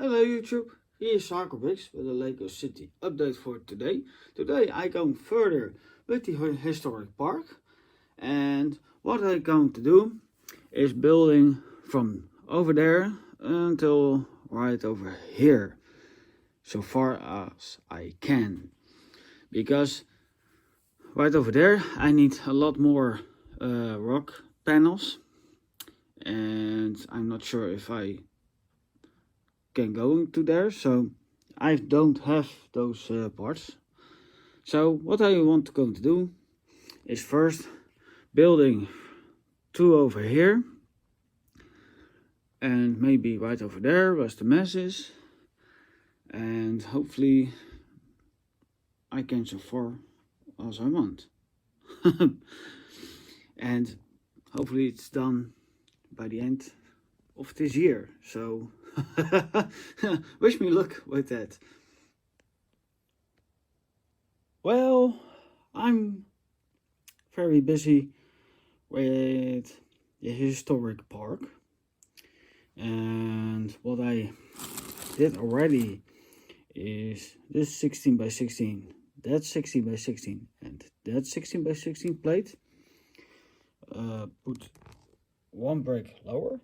Hello YouTube, here's Bricks with a Lego City update for today. Today I go further with the historic park, and what I'm going to do is building from over there until right over here, so far as I can, because right over there I need a lot more rock panels, and I'm not sure if I can go to there, so I don't have those parts. So what I want to go to do is first building two over here, and maybe right over there where the mess is, and hopefully I can so far as I want. And hopefully it's done by the end of this year, so wish me luck with that. Well, I'm very busy with the historic park, and what I did already is this 16 by 16, that's 16 by 16, and that 16 by 16 plate. Put one brick lower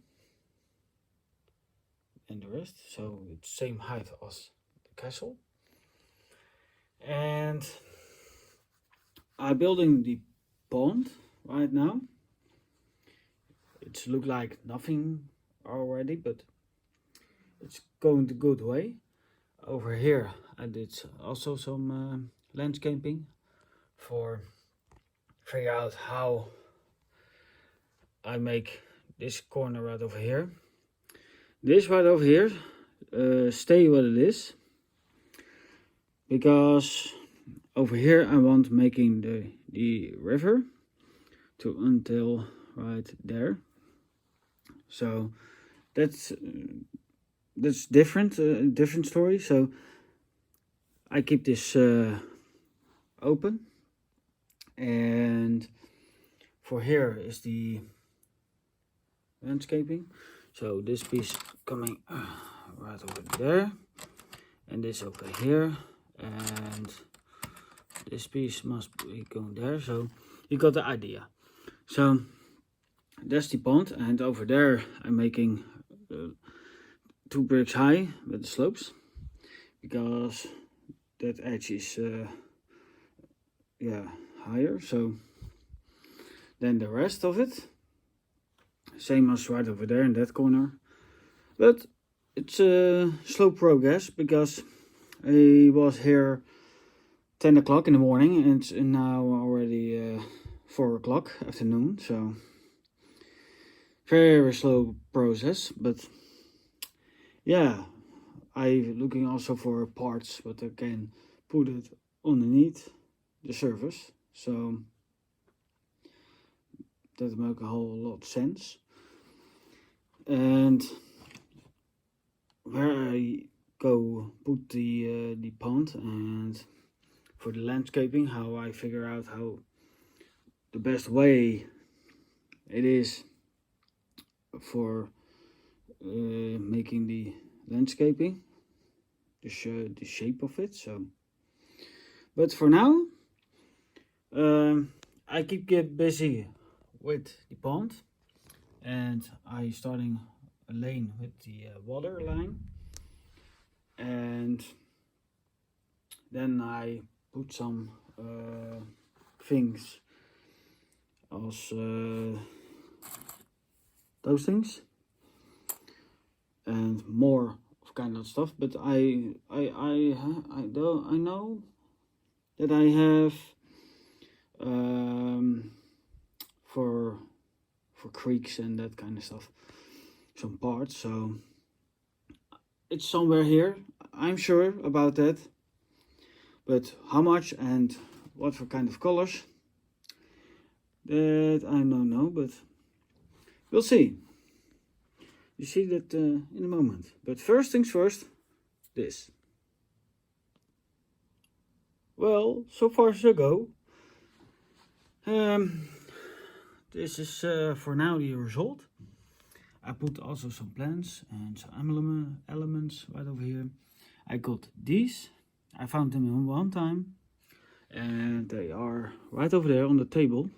and the rest, so it's same height as the castle. And I'm building the pond right now. It's look like nothing already, but it's going the good way. Over here I did also some landscaping for figure out how I make this corner right over here. This right over here stay what it is, because over here I want making the river to until right there. So that's different, different story. So I keep this open, and for here is the landscaping. So this piece coming right over there, and this over here, and this piece must be going there. So you got the idea. So that's the pond, and over there I'm making 2 bricks high with the slopes, because that edge is higher. So then the rest of it same as right over there in that corner, but it's a slow progress, because I was here 10 o'clock in the morning and it's now already 4 o'clock afternoon, so very slow process. But yeah, I'm looking also for parts but I can put it underneath the surface, so that makes a whole lot of sense. And where I go put the pond, and for the landscaping, how I figure out how the best way it is for making the landscaping, the shape of it. So, but for now, I keep get busy with the pond, and I starting a lane with the water line, and then I put some things as those things and more of kind of stuff. But I know that I have for creeks and that kind of stuff some parts, so it's somewhere here, I'm sure about that. But how much and what for kind of colors, that I don't know, but we'll see. You see that in a moment. But first things first, this. Well, so far so go. This is for now the result. I put also some plants and some elements right over here. I got these. I found them in one time. And they are right over there on the table.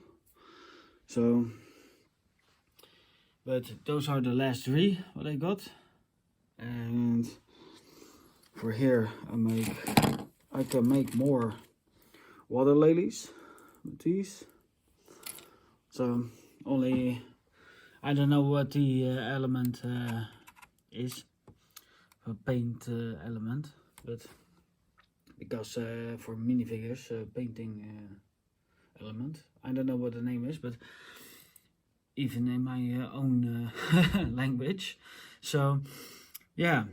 So, but those are the last three what I got. And for here I can make more water lilies with these. So only I don't know what the element is, a paint element, but because for minifigures painting element, I don't know what the name is, but even in my own language. So yeah,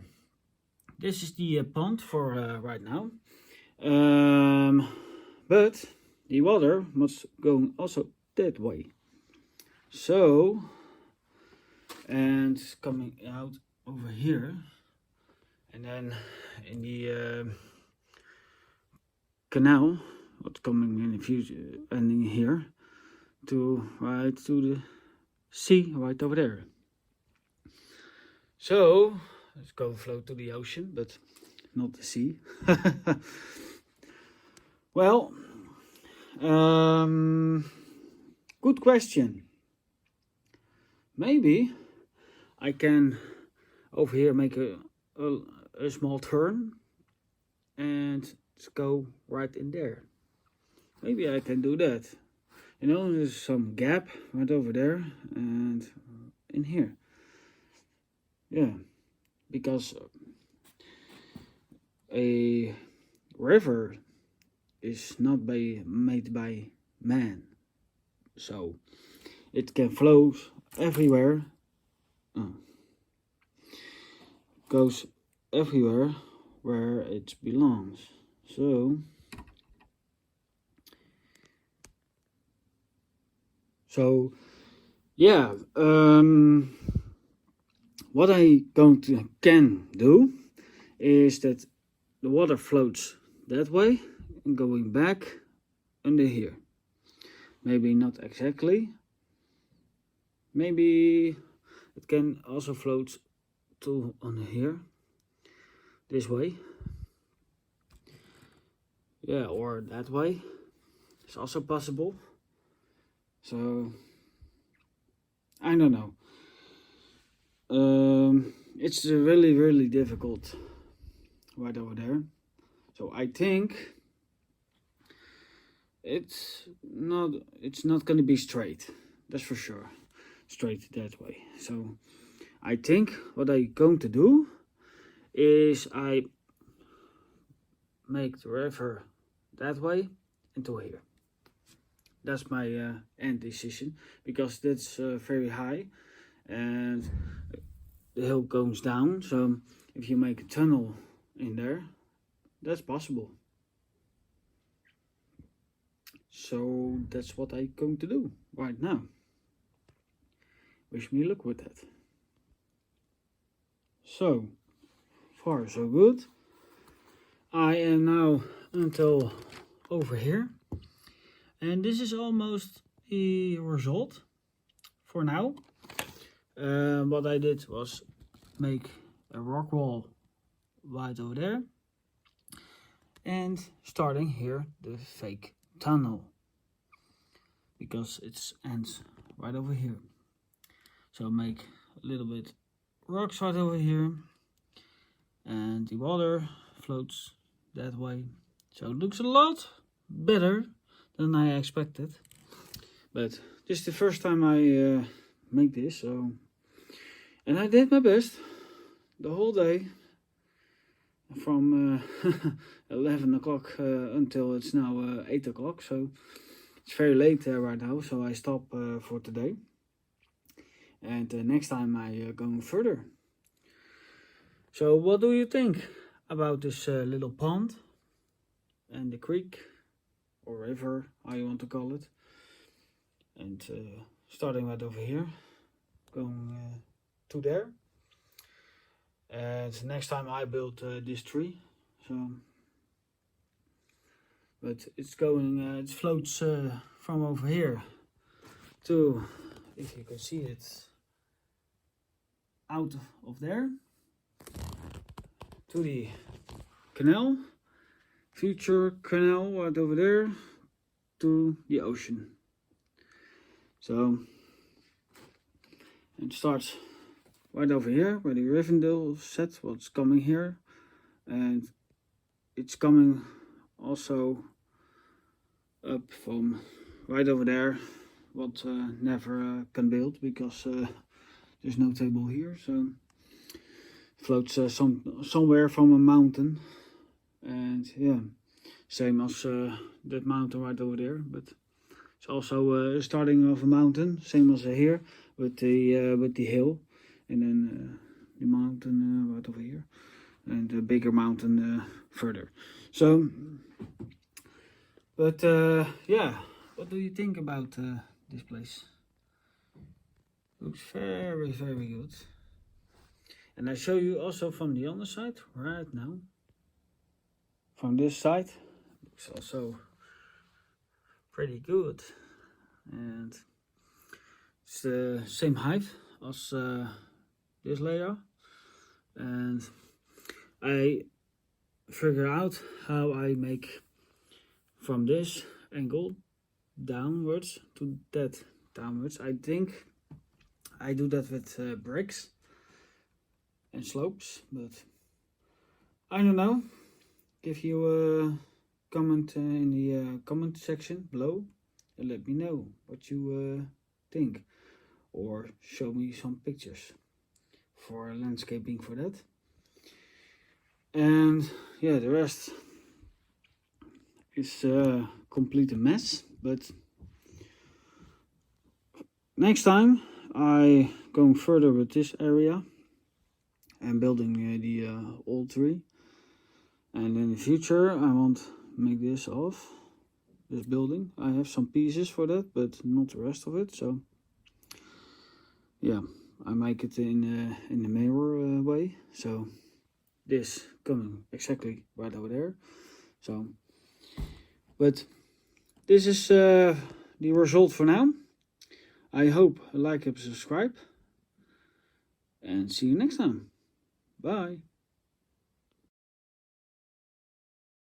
this is the pond for right now. But the water must go also that way. So, and it's coming out over here, and then in the canal, what's coming in the future, ending here, to right to the sea right over there. So let's go float to the ocean, but not the sea. Well, good question. Maybe I can over here make a small turn and go right in there. Maybe I can do that. You know, there's some gap right over there and in here. Yeah, because a river is not made by man, so it can flow everywhere. Goes everywhere where it belongs. So yeah, what I can do is that the water floats that way and going back under here. Maybe not exactly. Maybe it can also float to under here, this way. Yeah, or that way. It's also possible. So I don't know. It's really difficult right over there. So I think it's not going to be straight. That's for sure. Straight that way. So I think what I'm going to do is I make the river that way into here. That's my end decision, because that's very high and the hill goes down. So if you make a tunnel in there, that's possible. So that's what I'm going to do right now. Wish me luck with that. So far so good. I am now until over here, and this is almost the result for now. What I did was make a rock wall right over there, and starting here the fake tunnel, because it ends right over here. So make a little bit rocks right over here, and the water floats that way. So it looks a lot better than I expected, but this is the first time I make this. So, and I did my best the whole day from 11 o'clock until it's now 8 o'clock. So it's very late right now, so I stop for today, and next time I go further. So what do you think about this little pond and the creek or river, how you want to call it? And starting right over here, going to there. And next time I build this tree. So, but it's going, it floats from over here to, if you can see it, out of there to the canal, future canal right over there to the ocean. So it starts right over here where the Rivendell set what's coming here, and it's coming also up from right over there what never can build because there's no table here, so it floats somewhere from a mountain. And yeah, same as that mountain right over there, but it's also starting of a mountain, same as here with the hill, and then the mountain right over here, and a bigger mountain further. So, but yeah, what do you think about this place? Looks very, very good. And I show you also from the other side right now. From this side, looks also pretty good. And it's the same height as this layer. And I figure out how I make from this angle downwards to that downwards. I think I do that with bricks and slopes, but I don't know. Give you a comment in the comment section below and let me know what you think, or show me some pictures for landscaping for that. And yeah, the rest is complete a mess, but next time I going further with this area and building the old tree, and in the future I want to make this off this building. I have some pieces for that, but not the rest of it. So yeah, I make it in the mirror way. So this coming exactly right over there. So, but this is the result for now. I hope you like and subscribe, and see you next time. Bye.